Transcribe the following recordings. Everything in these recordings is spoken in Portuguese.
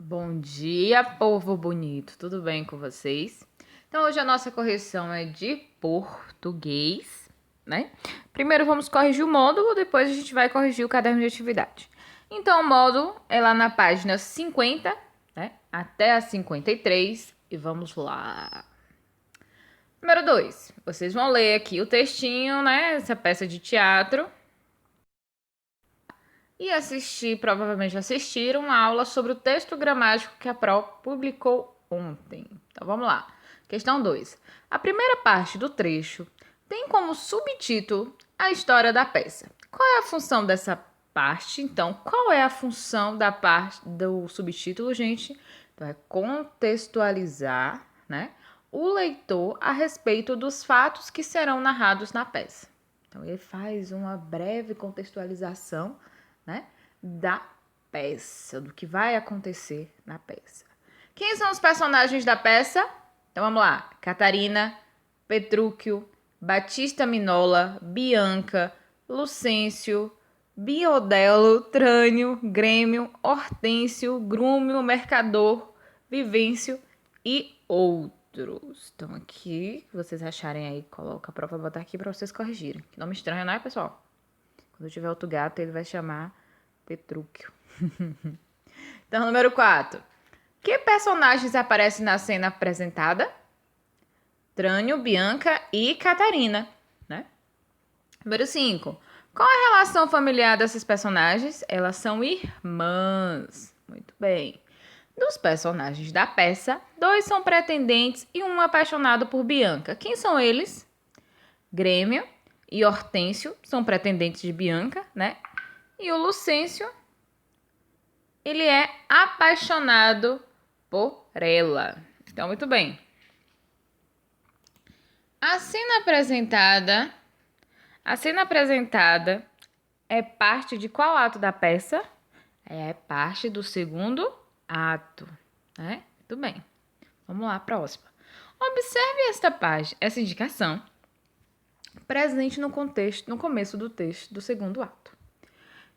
Bom dia, povo bonito. Tudo bem com vocês? Então, hoje a nossa correção é de português, né? Primeiro vamos corrigir o módulo, depois a gente vai corrigir o caderno de atividade. Então, o módulo é lá na página 50, né? Até a 53. E vamos lá. Número 2. Vocês vão ler aqui o textinho, né? Essa peça de teatro. E assistir, provavelmente assistiram, uma aula sobre o texto gramático que a Pro publicou ontem. Então vamos lá. Questão 2. A primeira parte do trecho tem como subtítulo a história da peça. Qual é a função dessa parte? Então, qual é a função da parte do subtítulo, gente? Então, é contextualizar, né, o leitor a respeito dos fatos que serão narrados na peça. Então, ele faz uma breve contextualização, né, da peça, do que vai acontecer na peça. Quem são os personagens da peça? Então vamos lá. Catarina, Petrúquio, Batista Minola, Bianca, Lucêncio, Biodelo, Trânio, Grêmio, Hortêncio, Grúmio, Mercador, Vivêncio e outros. Então aqui, vocês acharem aí, coloca a prova, botar aqui para vocês corrigirem. Que nome estranho, não é, pessoal? Quando tiver outro gato, ele vai chamar Petrúquio. Então, número 4. Que personagens aparecem na cena apresentada? Trânio, Bianca e Catarina, né? Número 5. Qual a relação familiar dessas personagens? Elas são irmãs. Muito bem. Dos personagens da peça, 2 são pretendentes e um apaixonado por Bianca. Quem são eles? Grêmio e Hortêncio são pretendentes de Bianca, né? E o Lucêncio, ele é apaixonado por ela. Então, muito bem. A cena apresentada é parte de qual ato da peça? É parte do segundo ato, né? Muito bem. Vamos lá, próxima. Observe essa indicação presente no começo do texto do segundo ato.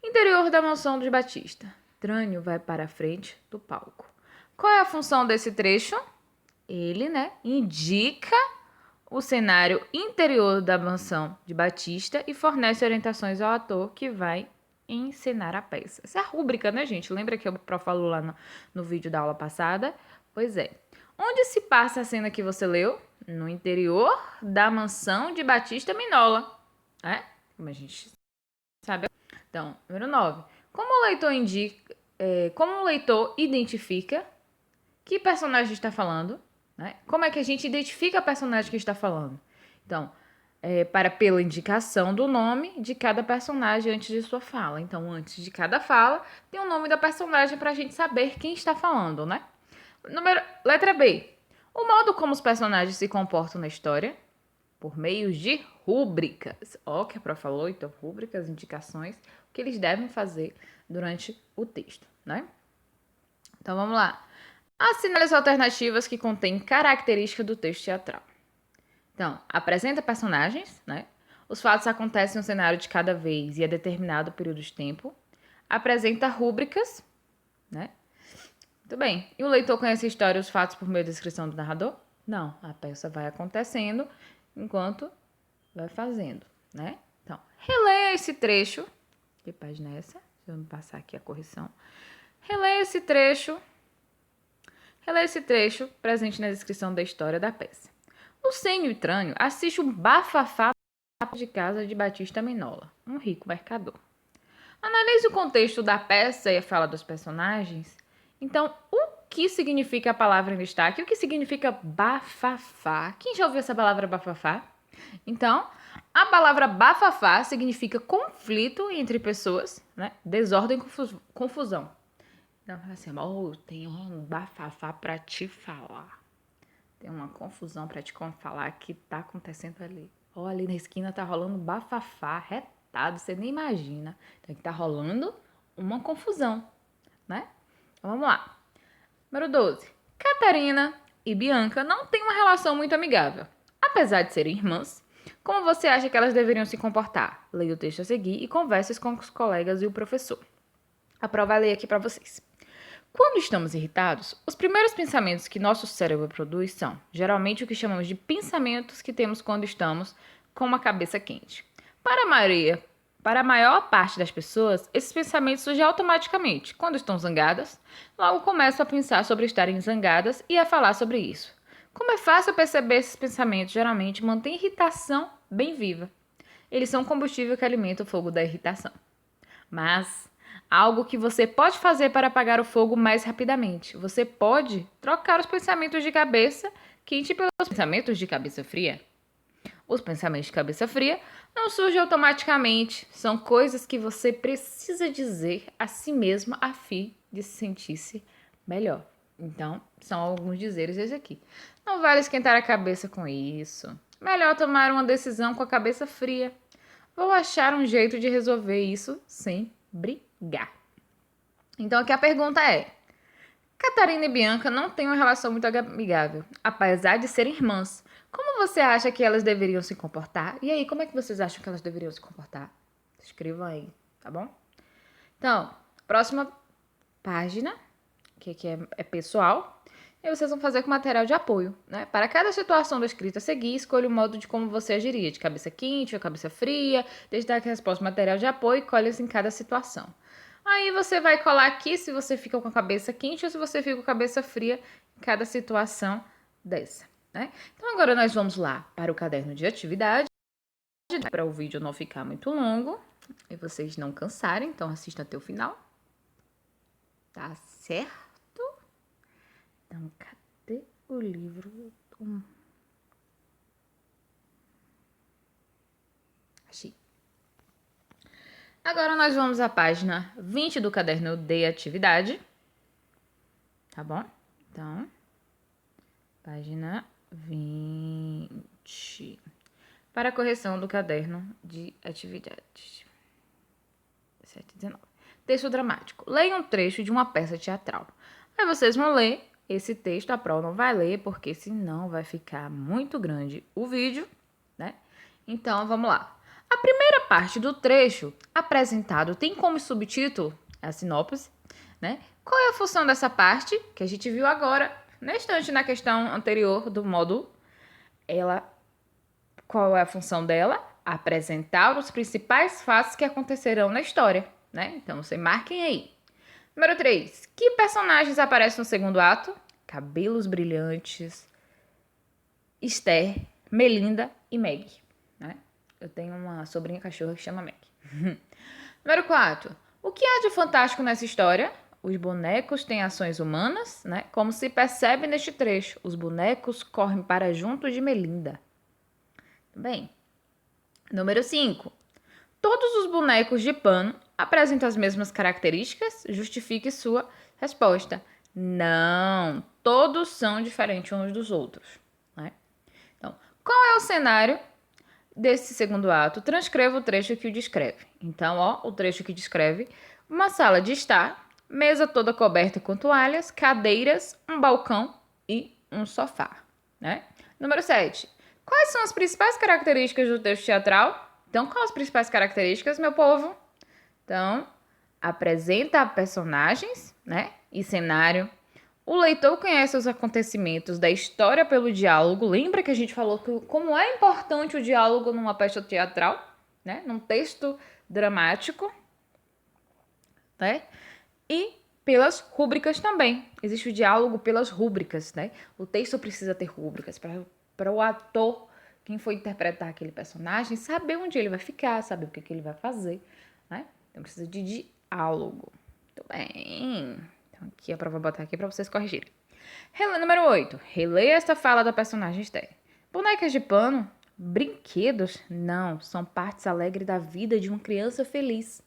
Interior da mansão de Batista. Trânio vai para a frente do palco. Qual é a função desse trecho? Ele, né, indica o cenário interior da mansão de Batista e fornece orientações ao ator que vai encenar a peça. Essa é a rúbrica, né, gente? Lembra que o Pro falou lá no vídeo da aula passada? Pois é. Onde se passa a cena que você leu? No interior da mansão de Batista Minola, né? Como a gente sabe. Então, número 9. Como o leitor identifica que personagem está falando, né? Como é que a gente identifica a personagem que está falando? Então, pela indicação do nome de cada personagem antes de sua fala. Então, antes de cada fala, tem o nome da personagem para a gente saber quem está falando, né? Letra B. O modo como os personagens se comportam na história por meio de rúbricas. Ó, que a Pro falou, então, rúbricas, indicações, o que eles devem fazer durante o texto, né? Então, vamos lá. Assinale as alternativas que contêm características do texto teatral. Então, apresenta personagens, né? Os fatos acontecem no cenário de cada vez e a determinado período de tempo. Apresenta rúbricas, né? Muito bem. E o leitor conhece a história e os fatos por meio da descrição do narrador? Não, a peça vai acontecendo enquanto vai fazendo, né? Então, releia esse trecho. Que página é essa? Deixa eu passar aqui a correção. Releia esse trecho presente na descrição da história da peça. Lucênio e Trânio assiste um bafafá de casa de Batista Minola, um rico mercador. Analise o contexto da peça e a fala dos personagens. Então, o que significa a palavra em destaque? O que significa bafafá? Quem já ouviu essa palavra bafafá? Então, a palavra bafafá significa conflito entre pessoas, né? Desordem e confusão. Então, assim, tem um bafafá pra te falar. Tem uma confusão pra te falar que tá acontecendo ali. Ó, ali na esquina tá rolando bafafá, retado, você nem imagina. Então, tá rolando uma confusão, né? Então, vamos lá. Número 12. Catarina e Bianca não têm uma relação muito amigável. Apesar de serem irmãs, como você acha que elas deveriam se comportar? Leia o texto a seguir e converse com os colegas e o professor. A prova vai ler aqui para vocês. Quando estamos irritados, os primeiros pensamentos que nosso cérebro produz são, geralmente, o que chamamos de pensamentos que temos quando estamos com uma cabeça quente. Para a maior parte das pessoas, esses pensamentos surgem automaticamente. Quando estão zangadas, logo começam a pensar sobre estarem zangadas e a falar sobre isso. Como é fácil perceber, esses pensamentos geralmente mantêm a irritação bem viva. Eles são o combustível que alimenta o fogo da irritação. Mas algo que você pode fazer para apagar o fogo mais rapidamente. Você pode trocar os pensamentos de cabeça quente pelos pensamentos de cabeça fria. Os pensamentos de cabeça fria não surgem automaticamente. São coisas que você precisa dizer a si mesmo a fim de se sentir-se melhor. Então, são alguns dizeres esse aqui. Não vale esquentar a cabeça com isso. Melhor tomar uma decisão com a cabeça fria. Vou achar um jeito de resolver isso sem brigar. Então aqui a pergunta é: Catarina e Bianca não têm uma relação muito amigável, apesar de serem irmãs. Como você acha que elas deveriam se comportar? E aí, como é que vocês acham que elas deveriam se comportar? Escrevam aí, tá bom? Então, próxima página, que aqui é pessoal. E vocês vão fazer com material de apoio, né? Para cada situação da escrita a seguir, escolha o modo de como você agiria, de cabeça quente ou cabeça fria, desde a resposta material de apoio e colhe-se em cada situação. Aí você vai colar aqui se você fica com a cabeça quente ou se você fica com a cabeça fria em cada situação dessa, né? Então agora nós vamos lá para o caderno de atividade, para o vídeo não ficar muito longo e vocês não cansarem, então assista até o final. Tá certo? Então, cadê o livro? Achei. Agora nós vamos à página 20 do caderno de atividade. Tá bom? Então, página 20. Para a correção do caderno de atividades. 7:19. Texto dramático. Leia um trecho de uma peça teatral. Aí vocês vão ler esse texto, a Pro não vai ler, porque senão vai ficar muito grande o vídeo, né? Então, vamos lá. A primeira parte do trecho apresentado tem como subtítulo a sinopse, né? Qual é a função dessa parte que a gente viu agora, na instante, na questão anterior do módulo? Qual é a função dela? Apresentar os principais fatos que acontecerão na história, né? Então, você marquem aí. Número 3. Que personagens aparecem no segundo ato? Cabelos Brilhantes, Esther, Melinda e Meg, né? Eu tenho uma sobrinha cachorra que chama Meg. Número 4. O que há de fantástico nessa história? Os bonecos têm ações humanas, né? Como se percebe neste trecho. Os bonecos correm para junto de Melinda. Bem. Número 5. Todos os bonecos de pano apresentam as mesmas características? Justifique sua resposta. Não, todos são diferentes uns dos outros, né? Então, qual é o cenário desse segundo ato? Transcreva o trecho que o descreve. Então, o trecho que descreve uma sala de estar, mesa toda coberta com toalhas, cadeiras, um balcão e um sofá, né? Número 7. Quais são as principais características do texto teatral? Então, quais as principais características, meu povo? Então, apresenta personagens, né? E cenário. O leitor conhece os acontecimentos da história pelo diálogo. Lembra que a gente falou como é importante o diálogo numa peça teatral, né? Num texto dramático, né? E pelas rúbricas também. Existe o diálogo pelas rúbricas, né? O texto precisa ter rúbricas para o ator, quem for interpretar aquele personagem, saber onde ele vai ficar, saber o que ele vai fazer, né? Então, precisa de diálogo. Muito bem. Então, aqui a prova botar aqui para vocês corrigirem. Número 8. Releia esta fala da personagem Esther. Bonecas de pano? Brinquedos? Não, são partes alegres da vida de uma criança feliz.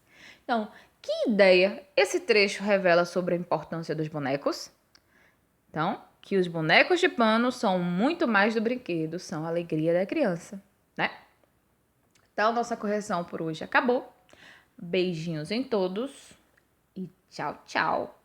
Então, que ideia esse trecho revela sobre a importância dos bonecos? Então, que os bonecos de pano são muito mais do brinquedo, são a alegria da criança, né? Então, nossa correção por hoje acabou. Beijinhos em todos e tchau, tchau.